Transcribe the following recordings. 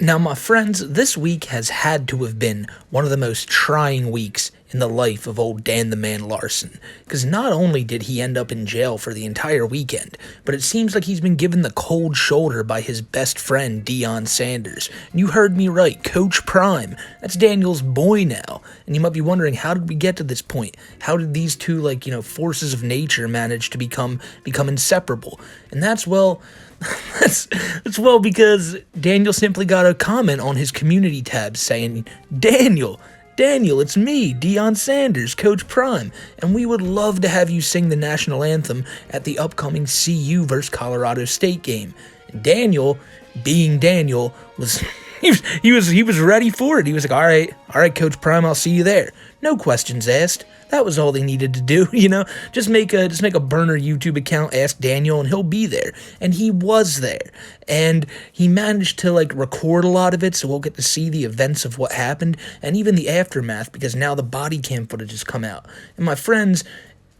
Now, my friends, this week has had to have been one of the most trying weeks in the life of old Dan the Man Larson, because not only did he end up in jail for the entire weekend, but it seems like he's been given the cold shoulder by his best friend, Deion Sanders. And you heard me right, Coach Prime. That's Daniel's boy now. And you might be wondering, how did we get to this point? How did these two, forces of nature manage to become inseparable? And that's, well... that's because Daniel simply got a comment on his community tab saying, Daniel, it's me, Deion Sanders, Coach Prime, and we would love to have you sing the national anthem at the upcoming CU versus Colorado State game. And Daniel, being Daniel, was he was ready for it. He was like, all right, Coach Prime, I'll see you there. No questions asked. That was all they needed to do, just make a burner YouTube account, ask Daniel, and he'll be there. And he was there. And he managed to record a lot of it, so we'll get to see the events of what happened and even the aftermath, because now the body cam footage has come out. And my friends,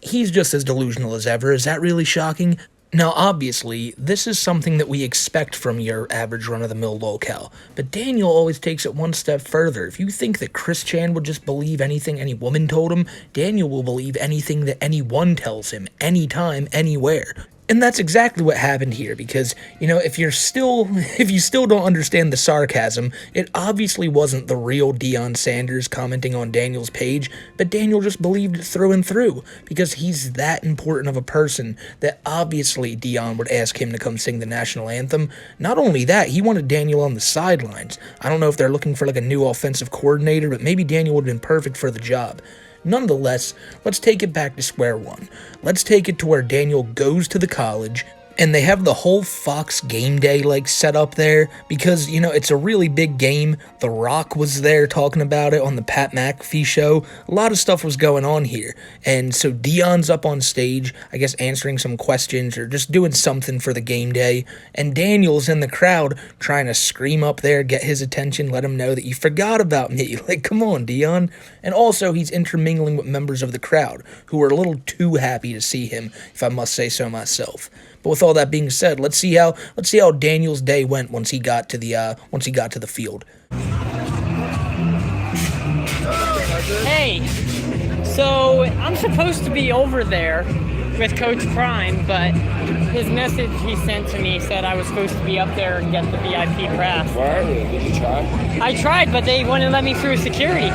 he's just as delusional as ever. Is that really shocking? Now, obviously, this is something that we expect from your average run-of-the-mill locale, but Daniel always takes it one step further. If you think that Chris Chan would just believe anything any woman told him, Daniel will believe anything that anyone tells him, anytime, anywhere. And that's exactly what happened here, because, if you still don't understand the sarcasm, it obviously wasn't the real Deion Sanders commenting on Daniel's page, but Daniel just believed it through and through, because he's that important of a person that obviously Deion would ask him to come sing the national anthem. Not only that, he wanted Daniel on the sidelines. I don't know if they're looking for a new offensive coordinator, but maybe Daniel would have been perfect for the job. Nonetheless, let's take it back to square one. Let's take it to where Daniel goes to the college, and they have the whole Fox game day set up there, because, it's a really big game. The Rock was there talking about it on the Pat McAfee show. A lot of stuff was going on here. And so Deion's up on stage, I guess answering some questions or just doing something for the game day. And Daniel's in the crowd trying to scream up there, get his attention, let him know that you forgot about me. Come on, Deion. And also he's intermingling with members of the crowd who are a little too happy to see him, if I must say so myself. But with all that being said, let's see how Daniel's day went once he got to the field. Hey, so I'm supposed to be over there with Coach Prime, but his message he sent to me said I was supposed to be up there and get the VIP pass. Where are you? Did you try? I tried, but they wouldn't let me through security.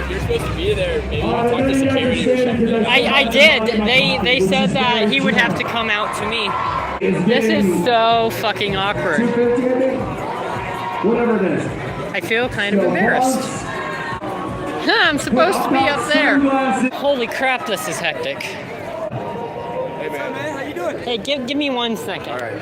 You're supposed to be there, maybe talk to security or something. I did. They said that he would have to come out to me. This is so fucking awkward. I feel kind of embarrassed. I'm supposed to be up there. Holy crap, this is hectic. Hey man, how you doing? Hey, give me 1 second. All right.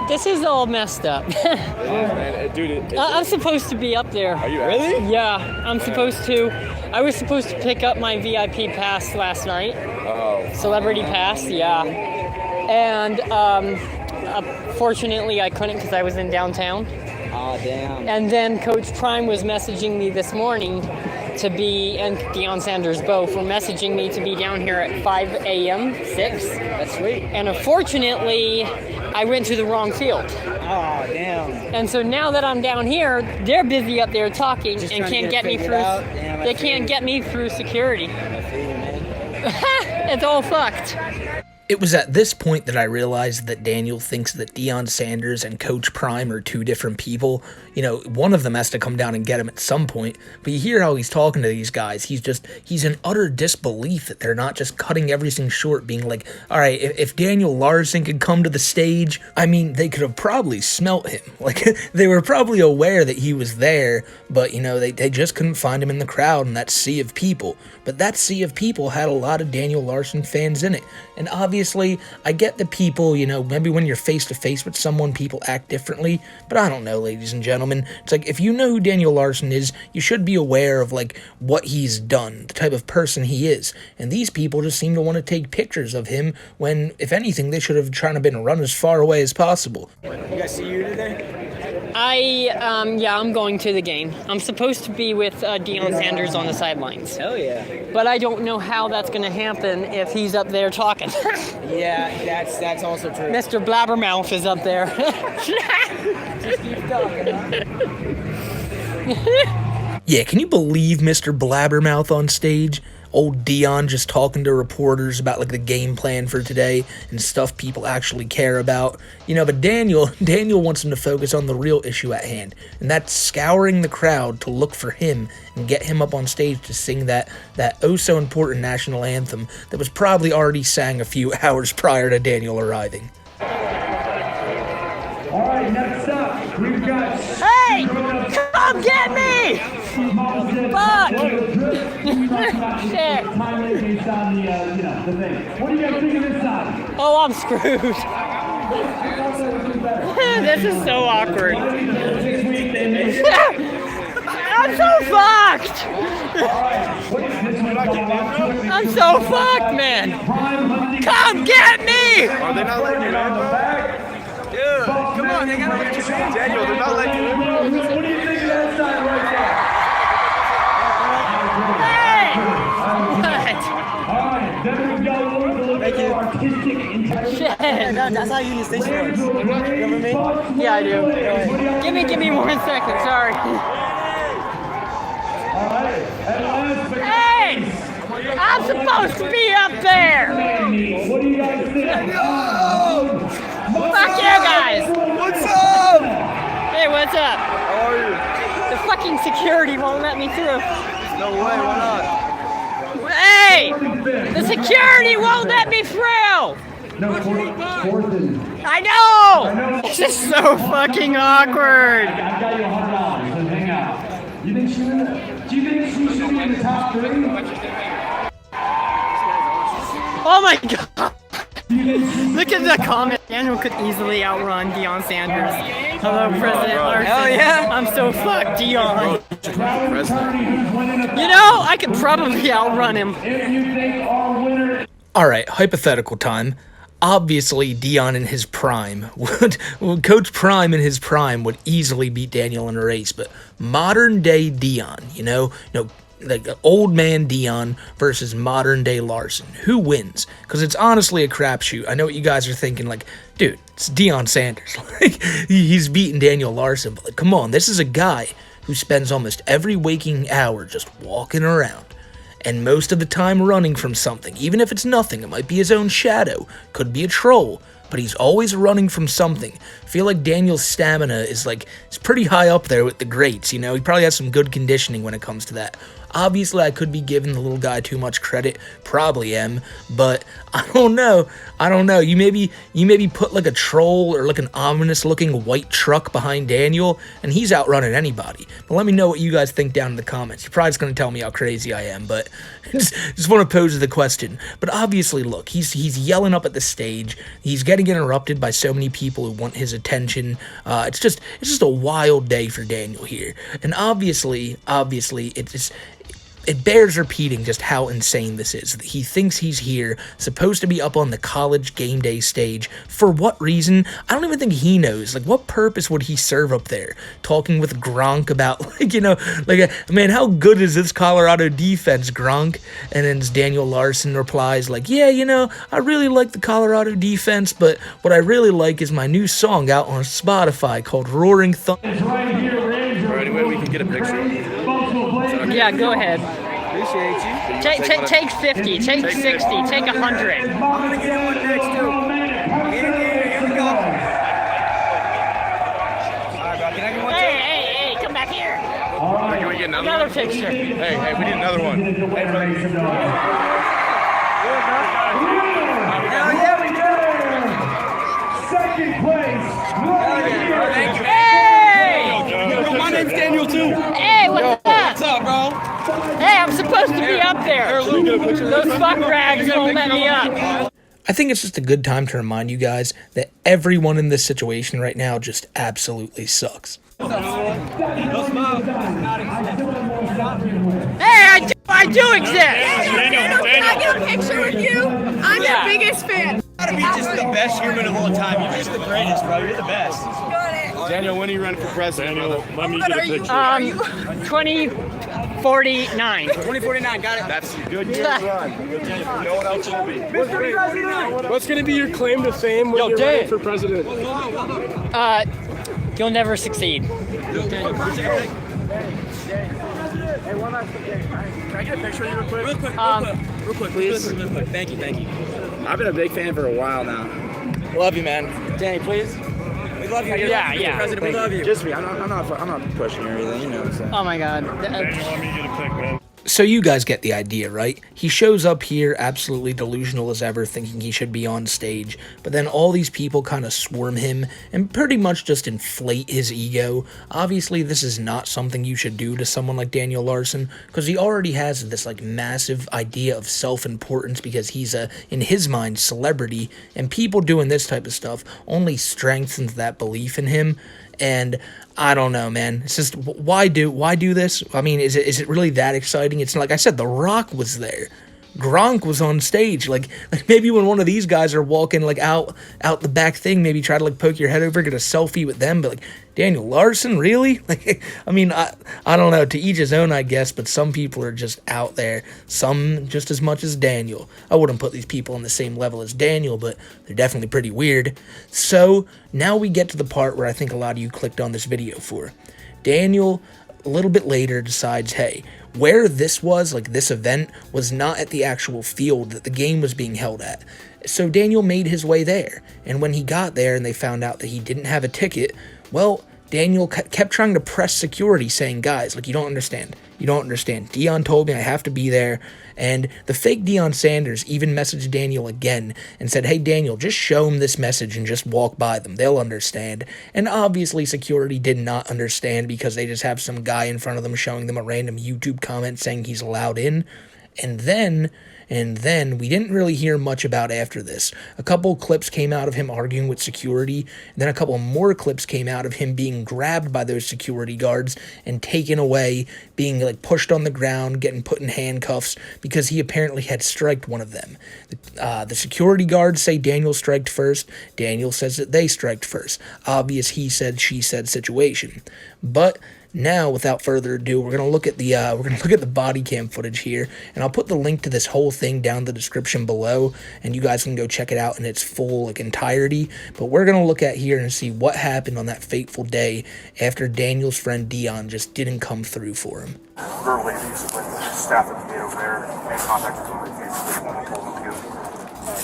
This is all messed up. Man, dude, I'm supposed to be up there. Are you really? Yeah, I'm supposed to. I was supposed to pick up my VIP pass last night. Oh. Celebrity pass, yeah. And fortunately I couldn't because I was in downtown. Oh, damn. And then Coach Prime was messaging me this morning to be, and Deion Sanders both were messaging me to be down here at 5 a.m., 6. That's sweet. And unfortunately, I went to the wrong field. Oh, damn. And so now that I'm down here, they're busy up there talking Just and trying to can't get get me it through. figured out. Damn, They can't get me through security. I feel you, man. It's all fucked. It was at this point that I realized that Daniel thinks that Deion Sanders and Coach Prime are two different people. One of them has to come down and get him at some point, but you hear how he's talking to these guys. He's in utter disbelief that they're not just cutting everything short, being like, all right, if Daniel Larson could come to the stage, they could have probably smelt him. They were probably aware that he was there, but, they just couldn't find him in the crowd in that sea of people. But that sea of people had a lot of Daniel Larson fans in it, and obviously, I get that people, maybe when you're face-to-face with someone, people act differently, but I don't know, ladies and gentlemen. It's if you know who Daniel Larson is, you should be aware of, what he's done, the type of person he is, and these people just seem to want to take pictures of him when, if anything, they should have tried to run as far away as possible. You guys see you today? I'm going to the game. I'm supposed to be with Deion Sanders on the sidelines. Hell yeah. But I don't know how that's going to happen if he's up there talking. Yeah, that's also true. Mr. Blabbermouth is up there. Just keep talking, huh? Yeah, can you believe Mr. Blabbermouth on stage? Old Deion just talking to reporters about like the game plan for today and stuff people actually care about. But Daniel wants him to focus on the real issue at hand, and that's scouring the crowd to look for him and get him up on stage to sing that oh so important national anthem that was probably already sang a few hours prior to Daniel arriving. All right, next up, we've got... Hey! Come get me! Fuck! Shit. What do you guys think of this side? Oh, I'm screwed. This is so awkward. I'm so fucked! I'm so fucked, man! Come get me! Are they not letting you in? Dude, come on, they gotta let you in. Daniel, they're not letting you in. What do you think of that side right there? Hey! All right, then we've got a little bit of artistic intelligence. Shit! That's how Union Station works. Remember me? Yeah, I do. Give me 1 second, sorry. All right, and last but Hey! I'm supposed to be up there! what do you guys think? Fuck you guys! What's up? Hey, what's up? How are you? The fucking security won't let me through. No way, why not? Hey! The security won't let me through! No, fourth and... I know! This is so fucking awkward! I've got you $100, so hang out. Do you think she should be in the top 3? Oh my god! Look at the comment. Daniel could easily outrun Deion Sanders. Hello, President Larson. Hell yeah. I'm so fucked, Deion. President. I could probably outrun him. If you think our winner... Alright, hypothetical time. Obviously, Deion in his prime Coach Prime in his prime would easily beat Daniel in a race, but modern day Deion, like old man Deion versus modern day Larson, who wins? Because it's honestly a crapshoot. I know what you guys are thinking, like, dude, it's Deion Sanders. Like, he's beating Daniel Larson, but like, come on, this is a guy who spends almost every waking hour just walking around. And most of the time running from something, even if it's nothing. It might be his own shadow, could be a troll, but he's always running from something. I feel like Daniel's stamina is it's pretty high up there with the greats, He probably has some good conditioning when it comes to that. Obviously, I could be giving the little guy too much credit, probably am, but I don't know. You maybe put like a troll or like an ominous looking white truck behind Daniel, and he's outrunning anybody. But let me know what you guys think down in the comments. You're probably just going to tell me how crazy I am, but just want to pose the question. But obviously, look, he's yelling up at the stage. He's getting interrupted by so many people who want his attention. It's just a wild day for Daniel here, and obviously, it bears repeating just how insane this is. He thinks he's here, supposed to be up on the college game day stage. For what reason? I don't even think he knows. Like, what purpose would he serve up there? Talking with Gronk about, man, how good is this Colorado defense, Gronk? And then Daniel Larson replies, yeah, I really like the Colorado defense, but what I really like is my new song out on Spotify called Roaring Thunder. Any way we can get a picture? Yeah, go ahead. Appreciate you. Take 50, take 60, take 100. I'm gonna get one next too. Here we go. Alright, bro, can I get one too? Hey, come back here. Can we get Another picture. Hey, we need another one. Hell yeah, we do. Second place. Thank you. Hey! My name's Daniel too. Hey, what's up? What's up, bro? Hey, I'm supposed to be up there. Those fuck rags won't let me up. I think it's just a good time to remind you guys that everyone in this situation right now just absolutely sucks. Hey, I do exist. Daniel, can I get a picture with you? I'm your biggest fan. You gotta be just the best human of all time. You're just the greatest, bro. You're the best. Got it. Daniel, when are you running for president? Daniel, let me get a picture. 2049. 2049, got it. That's good. Good run. No one else will be. What's going to be your claim to fame when you're running for president? You'll never succeed. Hey, one last thing. Can I get a picture of you real quick? Real quick, please. Real quick. Thank you. I've been a big fan for a while now. Love you, man. Danny, please. We love you. Yeah. President, we love you. Just me. I'm not pushing or anything, you know. So. Oh my God. Daniel, let me get a pic, man. So you guys get the idea, right? He shows up here absolutely delusional as ever, thinking he should be on stage, but then all these people kind of swarm him and pretty much just inflate his ego. Obviously, this is not something you should do to someone like Daniel Larson, because he already has this like massive idea of self-importance because he's a, in his mind, celebrity, and people doing this type of stuff only strengthens that belief in him. And I don't know, man. It's just, why do this? I mean, is it really that exciting? It's like I said, The Rock was there. Gronk was on stage. Like maybe when one of these guys are walking like out the back thing, maybe try to like poke your head over, get a selfie with them. But like Daniel Larson, really? Like, I mean, I don't know. To each his own, I guess. But some people are just out there. Some just as much as Daniel. I wouldn't put these people on the same level as Daniel, but they're definitely pretty weird. So now we get to the part where I think a lot of you clicked on this video for. Daniel, a little bit later, decides, hey, where this was, like this event, was not at the actual field that the game was being held at. So Daniel made his way there, and when he got there and they found out that he didn't have a ticket, well, Daniel kept trying to press security, saying, guys, like, you don't understand. Deion told me I have to be there. And the fake Deion Sanders even messaged Daniel again and said, hey, Daniel, just show them this message and just walk by them. They'll understand. And obviously security did not understand because they just have some guy in front of them showing them a random YouTube comment saying he's allowed in. And then we didn't really hear much about after this. A couple clips came out of him arguing with security, and then a couple more clips came out of him being grabbed by those security guards and taken away, being like pushed on the ground, getting put in handcuffs because he apparently had striked one of them. The security guards say Daniel striked first. Daniel says that they striked first. Obvious he said, she said situation. But now, without further ado, we're gonna look at the body cam footage here, and I'll put the link to this whole thing down in the description below, and you guys can go check it out in its full entirety. But we're gonna look at here and see what happened on that fateful day after Daniel's friend Deion just didn't come through for him. There were ladies with the staff at the gate over there made contact with them basically when we told them to.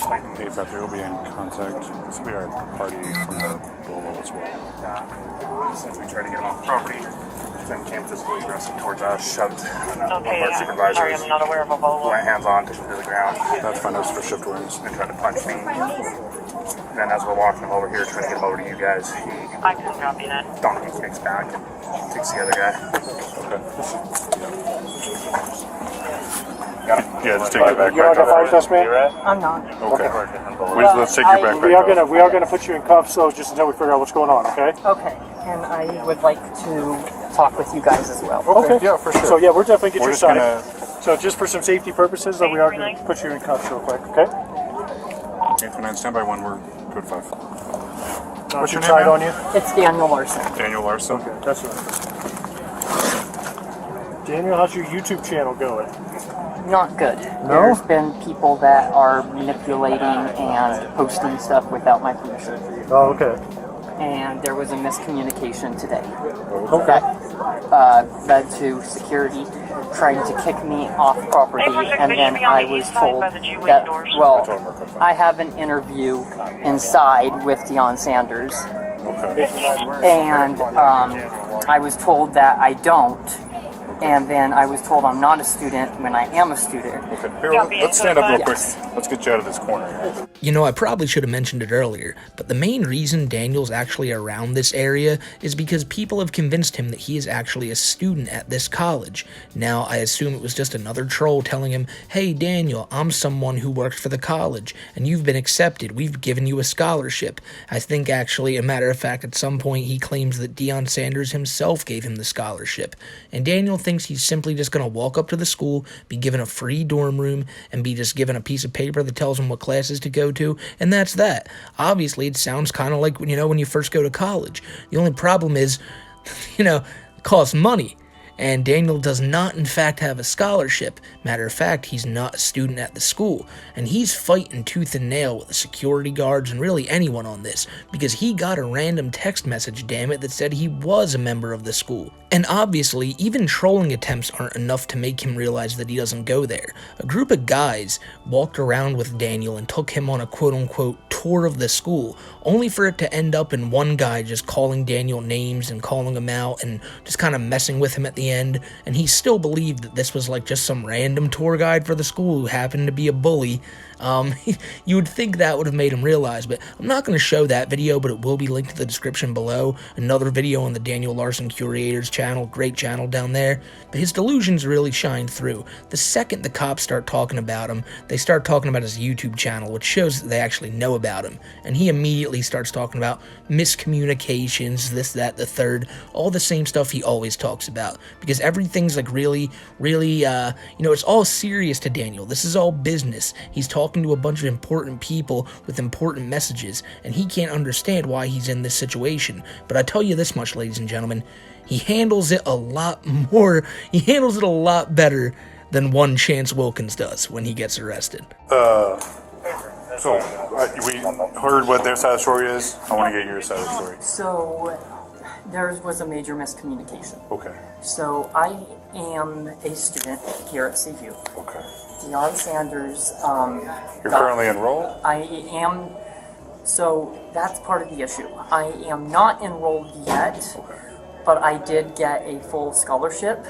Hey, Patrick, we'll be in contact. This will be our party from the Bolo as well. Since we tried to get them off the property, then came physically aggressive towards us, shoved one of our supervisors. Sorry, I'm not aware of a Bolo. Went hands on, took him to the ground. That's fine, that's for shift wings. And tried to punch me. And then as we're walking him over here, trying to get him over to you guys, he I can copy that. donkey kicks back and takes the other guy. Okay. Got it. Yeah, just take your backpack. You're not gonna fight us, man? I'm not. Okay. Let's take your backpack. We are gonna put you in cuffs, so just until we figure out what's going on, okay? Okay, and I would like to talk with you guys as well. Okay. Yeah, for sure. So yeah, we're definitely get We're your just side. So just for some safety purposes, we are gonna put you in cuffs real quick, okay? 839, stand by one, we're good 5. What's your name, side man? on you? It's Daniel Larson. Daniel Larson. Okay, that's right. Daniel, how's your YouTube channel going? Not good. No? There's been people that are manipulating and posting stuff without my permission. Oh, okay. And there was a miscommunication today. Okay. That led to security trying to kick me off property, and then I was told that, well, I have an interview inside with Deion Sanders, and I was told that I don't, and then I was told I'm not a student when I am a student. Okay, here, let's stand up real quick. Let's get you out of this corner. You know, I probably should have mentioned it earlier, but the main reason Daniel's actually around this area is because people have convinced him that he is actually a student at this college. Now, I assume it was just another troll telling him, hey Daniel, I'm someone who worked for the college, and you've been accepted, we've given you a scholarship. I think actually, a matter of fact, at some point he claims that Deion Sanders himself gave him the scholarship, and Daniel thinks he's simply just going to walk up to the school, be given a free dorm room, and be just given a piece of paper that tells him what classes to go to, and that's that. Obviously, it sounds kind of like, when you first go to college. The only problem is, it costs money. And Daniel does not, in fact, have a scholarship. Matter of fact, he's not a student at the school. And he's fighting tooth and nail with the security guards and really anyone on this, because he got a random text message, damn it, that said he was a member of the school. And obviously, even trolling attempts aren't enough to make him realize that he doesn't go there. A group of guys walked around with Daniel and took him on a quote-unquote tour of the school, only for it to end up in one guy just calling Daniel names and calling him out and just kind of messing with him at the end. And he still believed that this was like just some random tour guide for the school who happened to be a bully. You would think that would have made him realize, but I'm not going to show that video, but it will be linked to the description below. Another video on the Daniel Larson Curator's channel, great channel down there. But his delusions really shine through. The second the cops start talking about him, they start talking about his YouTube channel, which shows that they actually know about him. And he immediately starts talking about miscommunications, this, that, the third, all the same stuff he always talks about. Because everything's like really, it's all serious to Daniel. This is all business. He's talking to a bunch of important people with important messages, and he can't understand why he's in this situation. But I tell you this much, ladies and gentlemen, he handles it a lot better than one Chance Wilkins does when he gets arrested. So, we heard what their side of the story is. I want to get your side of the story. So, there was a major miscommunication. Okay. So, I am a student here at CU. Okay. Deion Sanders. You're currently enrolled? I am. So, that's part of the issue. I am not enrolled yet, Okay. but I did get a full scholarship.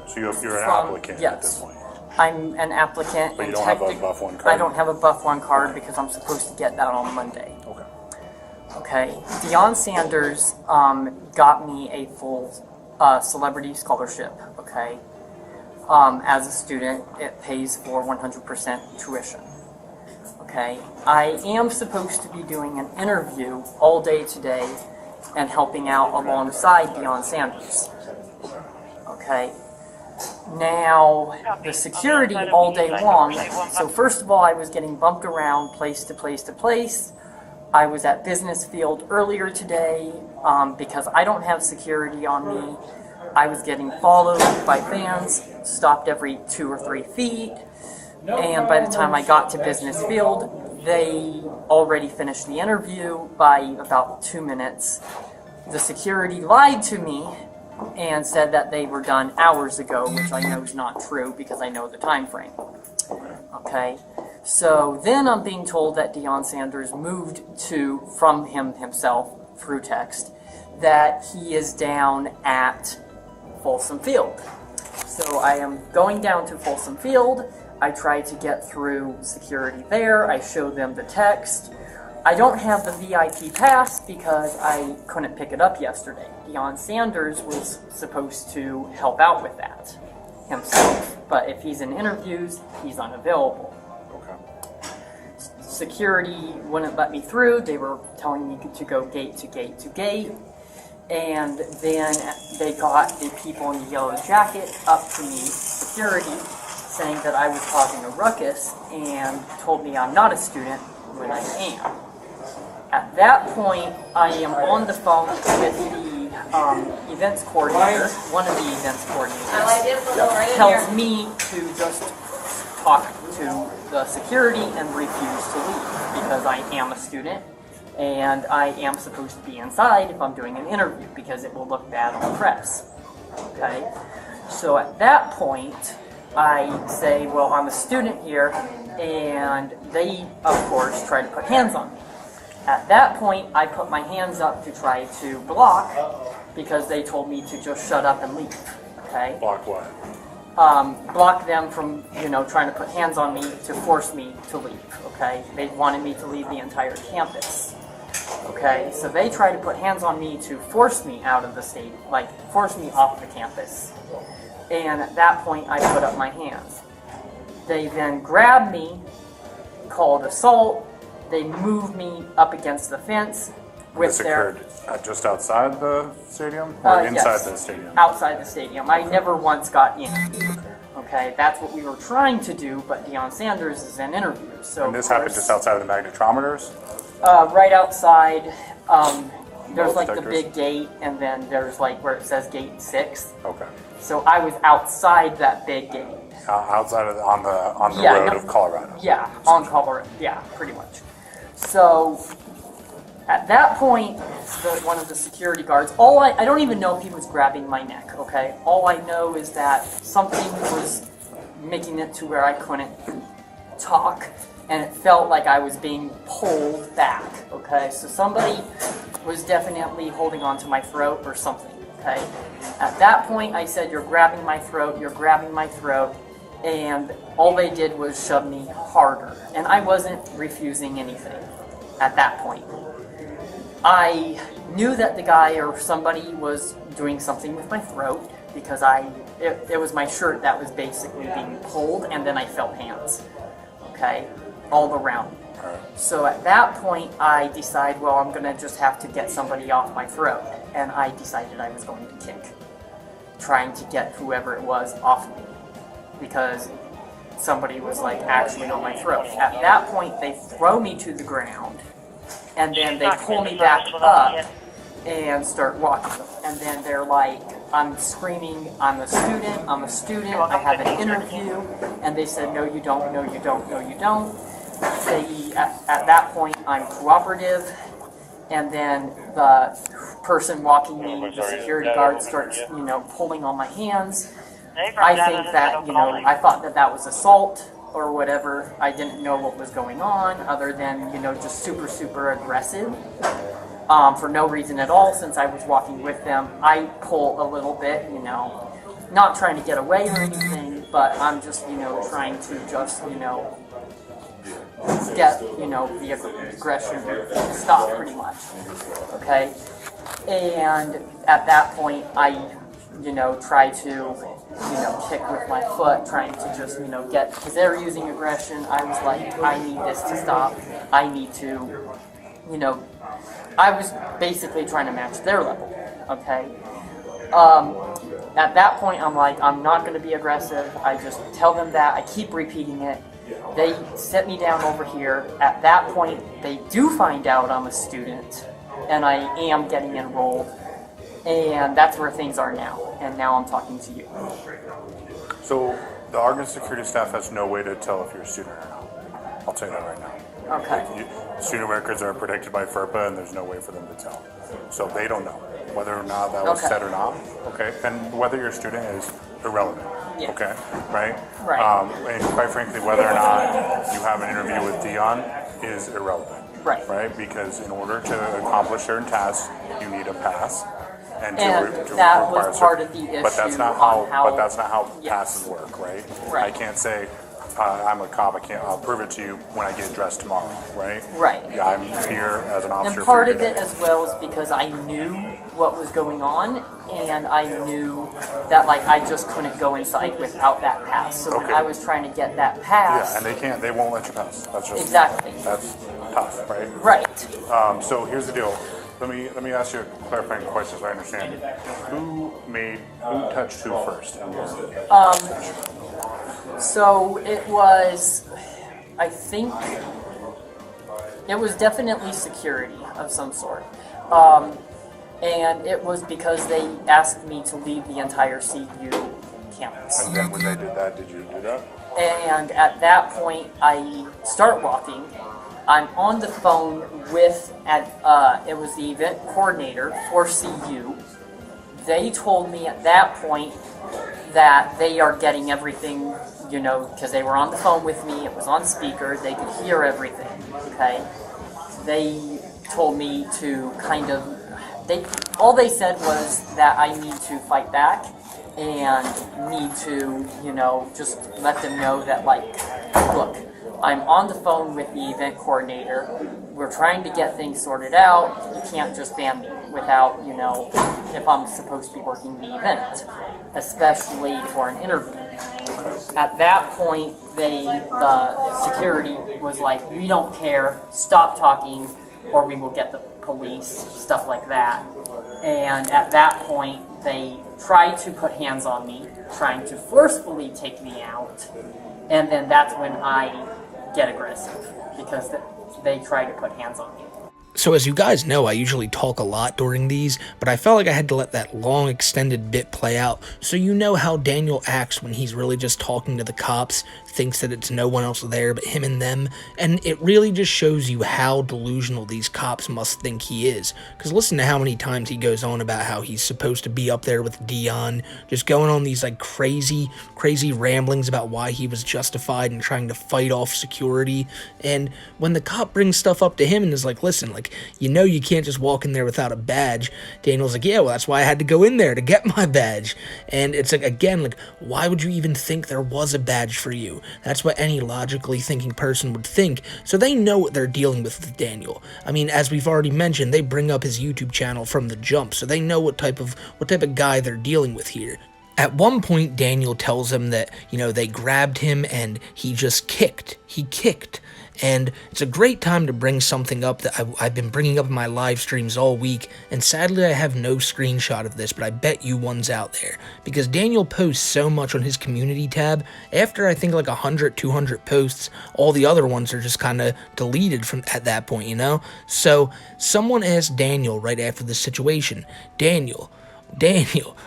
So you're an applicant at this point? I'm an applicant. But you and don't have a Buff 1 card? I don't have a Buff 1 card because I'm supposed to get that on Monday. Okay. Okay. Deion Sanders got me a full celebrity scholarship. Okay. As a student, it pays for 100% tuition. Okay. I am supposed to be doing an interview all day today and helping out alongside Deion Sanders. Okay. Now, the security all day long, so first of all, I was getting bumped around place to place to place. I was at Business Field earlier today because I don't have security on me. I was getting followed by fans, stopped every 2 or 3 feet, and by the time I got to Business Field, they already finished the interview by about 2 minutes. The security lied to me and said that they were done hours ago, which I know is not true because I know the time frame. Okay, so then I'm being told that Deion Sanders moved from himself through text that he is down at Folsom Field. So I am going down to Folsom Field. I tried to get through security there. I showed them the text. I don't have the VIP pass because I couldn't pick it up yesterday. Deion Sanders was supposed to help out with that himself, but if he's in interviews, he's unavailable. Okay. Security wouldn't let me through. They were telling me to go gate to gate to gate, and then they got the people in the yellow jacket up to me, security, saying that I was causing a ruckus and told me I'm not a student when I am. At that point, I am on the phone with the events coordinator, one of the events coordinators, tells me to just talk to the security and refuse to leave because I am a student and I am supposed to be inside if I'm doing an interview because it will look bad on the press. Okay? So at that point, I say, well, I'm a student here, and they, of course, try to put hands on me. At that point, I put my hands up to try to block because they told me to just shut up and leave. Okay? Block what? Block them from, trying to put hands on me to force me to leave. Okay? They wanted me to leave the entire campus. Okay? So they tried to put hands on me to force me out of the state, like force me off the campus. And at that point, I put up my hands. They then grabbed me, called assault. They moved me up against the fence, with This occurred just outside the stadium or inside yes, the stadium? Outside the stadium. I never once got in. Okay, that's what we were trying to do, but Deion Sanders is in interview. So And this happened just outside of the magnetometers? right outside. There's like the detectors? big gate, and then there's like where it says gate 6. Okay. So I was outside that big gate. Outside of on the Yeah, road no- of Colorado. Yeah, on Colorado. Yeah, pretty much. So at that point, one of the security guards, I don't even know if he was grabbing my neck, okay? All I know is that something was making it to where I couldn't talk, and it felt like I was being pulled back, okay? So somebody was definitely holding onto my throat or something, okay? At that point, I said, "You're grabbing my throat, you're grabbing my throat," and all they did was shove me harder, and I wasn't refusing anything at that point. I knew that the guy or somebody was doing something with my throat because it was my shirt that was basically being pulled, and then I felt hands, okay, all around me. So at that point, I decided, well, I'm going to just have to get somebody off my throat, and I decided I was going to kick, trying to get whoever it was off me, because somebody was like actually on my throat. At that point, they throw me to the ground, and then they pull me back up and start walking. And then they're like, I'm screaming, I'm a student, I have an interview. And they said, no, you don't, no, you don't, no, you don't. At that point, I'm cooperative. And then the person walking me, the security guard, starts, pulling on my hands. I think that, I thought that was assault or whatever. I didn't know what was going on other than, just super, super aggressive. For no reason at all, since I was walking with them. I pull a little bit, not trying to get away or anything, but I'm just, trying to just, get, the aggression to stop pretty much. Okay? And at that point, I try to, kick with my foot, trying to just, get, because they were using aggression. I was like, I need this to stop. I need to, I was basically trying to match their level, okay? At that point, I'm like, I'm not going to be aggressive. I just tell them that. I keep repeating it. They sit me down over here. At that point, they do find out I'm a student, and I am getting enrolled. And that's where things are now. And now I'm talking to you. So the Oregon security staff has no way to tell if you're a student or not. I'll tell you that right now. Okay. Student records are protected by FERPA, and there's no way for them to tell. So they don't know whether or not that was said or not. Okay. And whether you're a student is irrelevant. Yeah. Okay. Right? Right. And quite frankly, whether or not you have an interview with Deion is irrelevant. Right. Right? Because in order to accomplish certain tasks, you need a pass. And that was part of the issue. But that's not how passes work, right? Right. I can't say I'm a cop. I'll prove it to you when I get dressed tomorrow, right? Right. Yeah, I'm here as an officer. And part of it as well is because I knew what was going on, and I knew that I just couldn't go inside without that pass. So when I was trying to get that pass, yeah, and they won't let you pass. That's just exactly. That's tough, right? Right. So here's the deal. Let me ask you a clarifying question so I understand. Who touched who first? So it was, I think, it was definitely security of some sort. And it was because they asked me to leave the entire CU campus. And then when they did that, did you do that? And at that point, I start walking. I'm on the phone with, it was the event coordinator for CU. They told me at that point that they are getting everything, because they were on the phone with me, it was on speaker, they could hear everything, okay? They told me to all they said was that I need to fight back and need to, just let them know that, look, I'm on the phone with the event coordinator. We're trying to get things sorted out. You can't just ban me without, if I'm supposed to be working the event, especially for an interview. At that point, the security was like, we don't care, stop talking, or we will get them. police, stuff like that. And at that point, they tried to put hands on me, trying to forcefully take me out. And then that's when I get aggressive, because they try to put hands on me. So as you guys know, I usually talk a lot during these, but I felt like I had to let that long extended bit play out so you know how Daniel acts when he's really just talking to the cops, thinks that it's no one else there but him and them, and it really just shows you how delusional these cops must think he is. Because listen to how many times he goes on about how he's supposed to be up there with Deion, just going on these like crazy ramblings about why he was justified in trying to fight off security. And when the cop brings stuff up to him and is like, listen, like, you know you can't just walk in there without a badge, Daniel's like, yeah, well, that's why I had to go in there to get my badge. And it's like, again, like, why would you even think there was a badge for you? That's what any logically thinking person would think. So they know what they're dealing with Daniel. I mean, as we've already mentioned, they bring up his YouTube channel from the jump, so they know what type of guy they're dealing with here. At one point, Daniel tells him that, you know, they grabbed him and he just kicked. He kicked. And it's a great time to bring something up that I've been bringing up in my live streams all week, and sadly I have no screenshot of this, but I bet you one's out there. Because Daniel posts so much on his community tab, after I think like 100, 200 posts, all the other ones are just kind of deleted from at that point, you know? So, someone asked Daniel right after this situation, Daniel,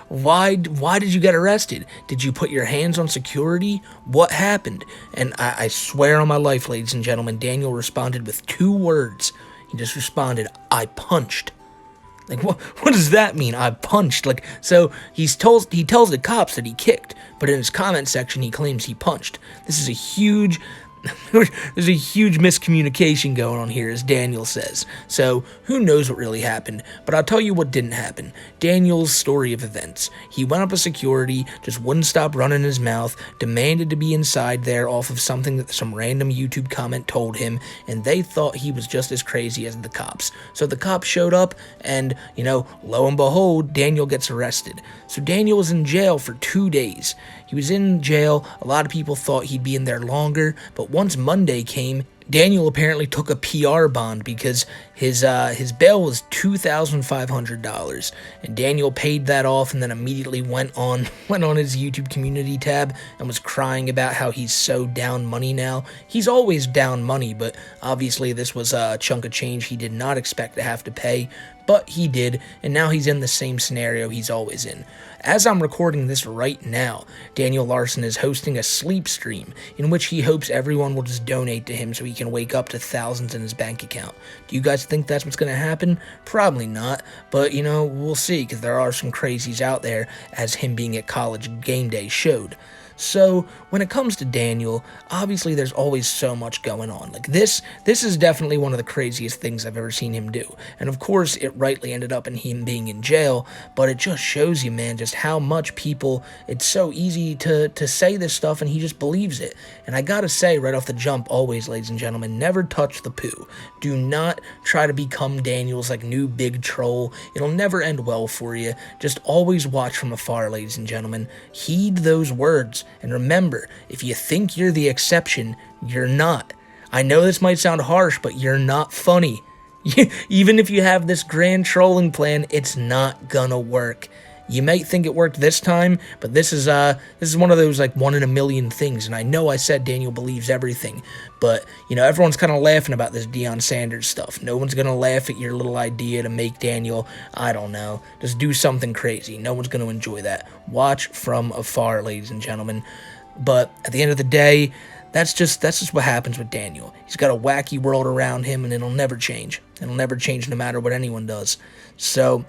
why did you get arrested? Did you put your hands on security? What happened? And I swear on my life, ladies and gentlemen, Daniel responded with 2 words. He just responded, I punched. Like, what does that mean? I punched. Like, so he tells the cops that he kicked, but in his comment section he claims he punched. This is a huge... There's a huge miscommunication going on here, as Daniel says. So, who knows what really happened, but I'll tell you what didn't happen. Daniel's story of events. He went up to security, just wouldn't stop running his mouth, demanded to be inside there off of something that some random YouTube comment told him, and they thought he was just as crazy as the cops. So the cops showed up, and, you know, lo and behold, Daniel gets arrested. So Daniel was in jail for 2 days. He was in jail. A lot of people thought he'd be in there longer, but once Monday came, Daniel apparently took a PR bond because his bail was $2,500, and Daniel paid that off and then immediately went on his YouTube community tab and was crying about how he's so down money now. He's always down money, but obviously this was a chunk of change he did not expect to have to pay, but he did, and now he's in the same scenario he's always in. As I'm recording this right now, Daniel Larson is hosting a sleep stream in which he hopes everyone will just donate to him so he can wake up to thousands in his bank account. Do you guys think that's what's going to happen? Probably not, but, you know, we'll see, because there are some crazies out there, as him being at college game day showed. So, when it comes to Daniel, obviously there's always so much going on. Like, this is definitely one of the craziest things I've ever seen him do. And of course, it rightly ended up in him being in jail, but it just shows you, man, just how much people, it's so easy to say this stuff and he just believes it. And I gotta say, right off the jump, always, ladies and gentlemen, never touch the poo. Do not try to become Daniel's, like, new big troll. It'll never end well for you. Just always watch from afar, ladies and gentlemen. Heed those words. And remember, if you think you're the exception, you're not. I know this might sound harsh, but you're not funny. Even if you have this grand trolling plan, it's not gonna work. You might think it worked this time, but this is one of those, like, 1 in a million things. And I know I said Daniel believes everything, but, you know, everyone's kind of laughing about this Deion Sanders stuff. No one's going to laugh at your little idea to make Daniel, I don't know, just do something crazy. No one's going to enjoy that. Watch from afar, ladies and gentlemen. But at the end of the day, that's just what happens with Daniel. He's got a wacky world around him, and it'll never change. It'll never change no matter what anyone does. So,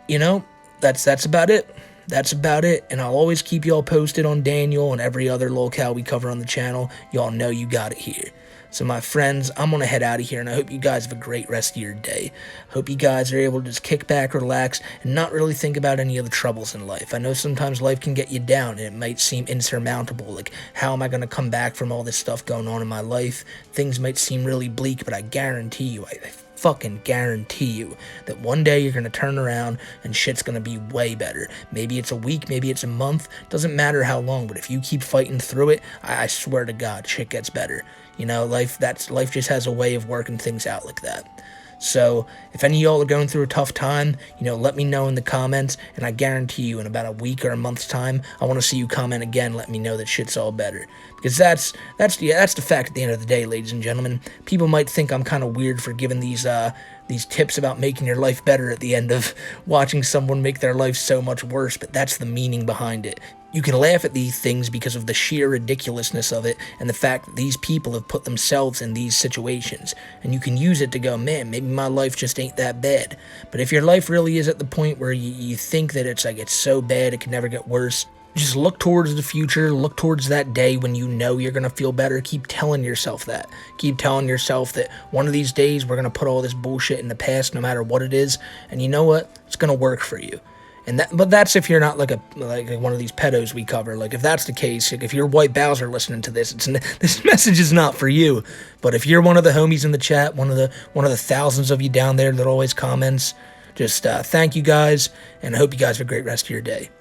you know, that's about it. That's about it, and I'll always keep y'all posted on Daniel and every other locale we cover on the channel. Y'all know you got it here. So my friends, I'm going to head out of here, and I hope you guys have a great rest of your day. Hope you guys are able to just kick back, relax, and not really think about any of the troubles in life. I know sometimes life can get you down, and it might seem insurmountable, like, how am I going to come back from all this stuff going on in my life? Things might seem really bleak, but I guarantee you, I fucking guarantee you that one day you're gonna turn around and shit's gonna be way better. Maybe it's a week, maybe it's a month, doesn't matter how long, but if you keep fighting through it, I swear to God, shit gets better. You know, life just has a way of working things out like that. So if any of y'all are going through a tough time, let me know in the comments, and I guarantee you in about a week or a month's time, I want to see you comment again, let me know that shit's all better. Because that's the fact at the end of the day, ladies and gentlemen. People might think I'm kind of weird for giving these tips about making your life better at the end of watching someone make their life so much worse, but that's the meaning behind it. You can laugh at these things because of the sheer ridiculousness of it and the fact that these people have put themselves in these situations. And you can use it to go, man, maybe my life just ain't that bad. But if your life really is at the point where you think that it's so bad it can never get worse, just look towards the future, look towards that day when you know you're going to feel better. Keep telling yourself that. Keep telling yourself that one of these days we're going to put all this bullshit in the past no matter what it is. And you know what? It's going to work for you. But that's if you're not like one of these pedos we cover. Like if that's the case, if you're White Bowser listening to this, this message is not for you. But if you're one of the homies in the chat, one of the thousands of you down there that always comments, just thank you guys, and I hope you guys have a great rest of your day.